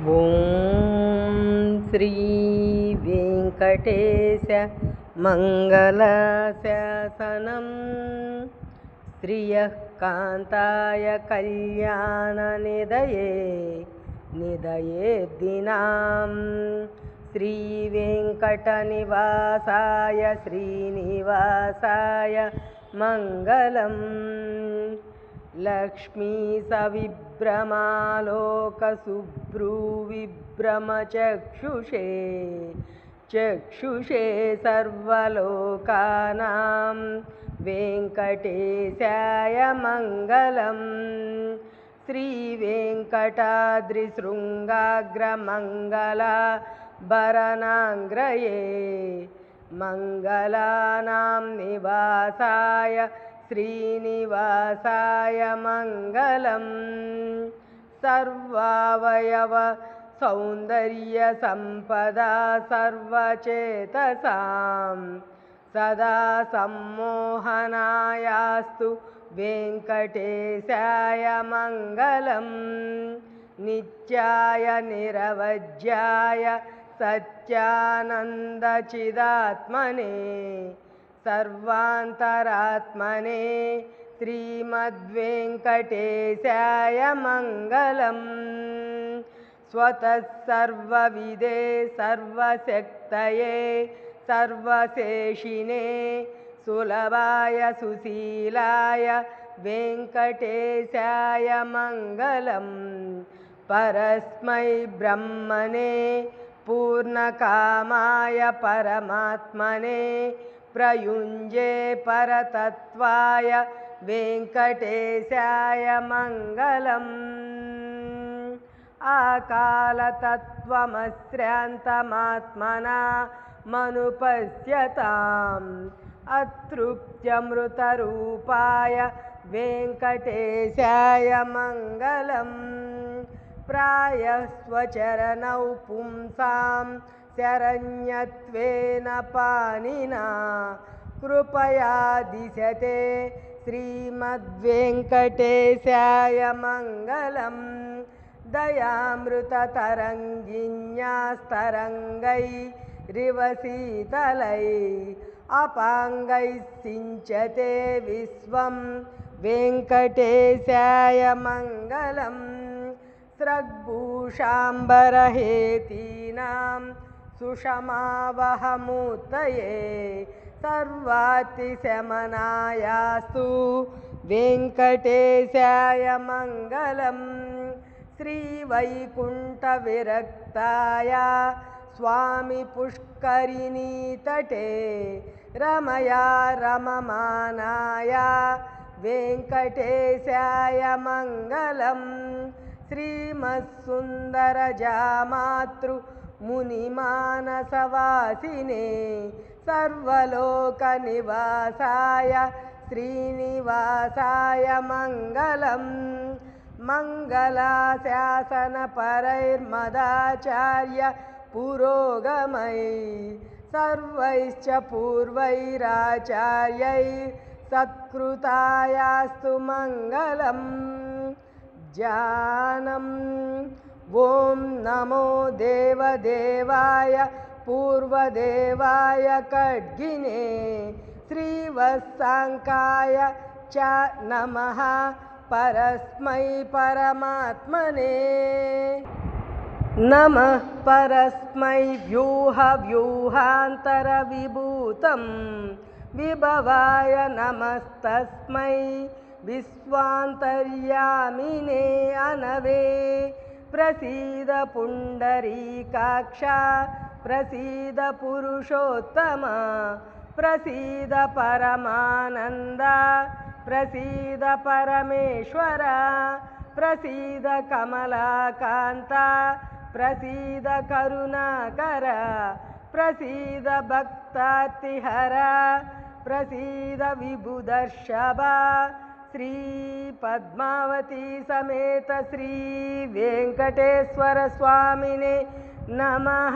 ಓಂ ಶ್ರೀ ವೆಂಕಟೇಶ ಮಂಗಲಶಾಸನಂ ಶ್ರಿಯಃ ಕಾಂತಾಯ ಕಲ್ಯಾಣ ನಿಧಯೇ ದಿನಾಂ ಶ್ರೀ ವೆಂಕಟನಿವಾಸಾಯ ಶ್ರೀನಿವಾಸಾಯ ಮಂಗಲಂ लक्ष्मी चक्षुषे सर्वलोकानां वेङ्कटेशाय मङ्गलम् श्रीवेङ्कटाद्रिशृङ्गाग्रमङ्गलाभरणाङ्ग्रये मङ्गलानां निवासाय श्रीनिवासाय मङ्गलम् सर्वावयव सौन्दर्यसम्पदा सर्वचेतसां सदा सम्मोहनायास्तु वेङ्कटेशाय मङ्गलम् नित्याय निरवज्याय सच्चानन्दचिदात्मने सर्वान्तरात्मने श्रीमद्वेङ्कटेशाय मङ्गलम् स्वतः सर्वविदे सर्वशक्तये सर्वशेषिणे सुलभाय सुशीलाय वेङ्कटेशाय मङ्गलम् परस्मै ब्रह्मणे पूर्णकामाय परमात्मने प्रयुञ्जे परतत्त्वाय वेङ्कटेशाय मङ्गलम् आकालतत्त्वमश्रान्तमात्मना मनुपश्यताम् अतृप्त्यमृतरूपाय वेङ्कटेशाय मङ्गलम् प्रायः स्वचरणौ पुंसां शरण्यत्वेन पाणिना कृपया दिशते श्रीमद्वेङ्कटेशाय मङ्गलम् दयामृततरङ्गिन्यास्तरङ्गैरिव शीतलैः अपाङ्गैः सिञ्चते विश्वं वेङ्कटेशाय मङ्गलम् स्रग्भूषाम्बरहेतीनां सुषमावहमूर्तये सर्वातिशमनायास्तु वेङ्कटेशाय मङ्गलम् श्रीवैकुण्ठविरक्ताय स्वामी पुष्करिणीतटे रमया रममानाय वेङ्कटेशाय मङ्गलम् श्रीमत्सुन्दरजामातृमुनिमानसवासिने सर्वलोकनिवासाय श्रीनिवासाय मङ्गलम् मङ्गलाशासनपरैर्मदाचार्य पुरोगमैः सर्वैश्च पूर्वैराचार्यैः सत्कृतायास्तु मङ्गलम् जानम् ॐ नमो देवदेवाय पूर्वदेवाय खड्गिने श्रीवत्साङ्काय च नमः परस्मै परमात्मने नमः परस्मै व्यूहान्तरविभूतं विभवाय नमस्तस्मै विश्वान्तर्यामिने अनवे प्रसीद पुण्डरीकाक्ष प्रसीद पुरुषोत्तम प्रसीद परमानन्द प्रसीद परमेश्वर प्रसीद कमलाकान्त प्रसीद करुणाकर प्रसीद भक्तातिहर प्रसीद विभुदर्शभ श्री पद्मावती समेत श्री वेंकटेश्वर स्वामिने नमः।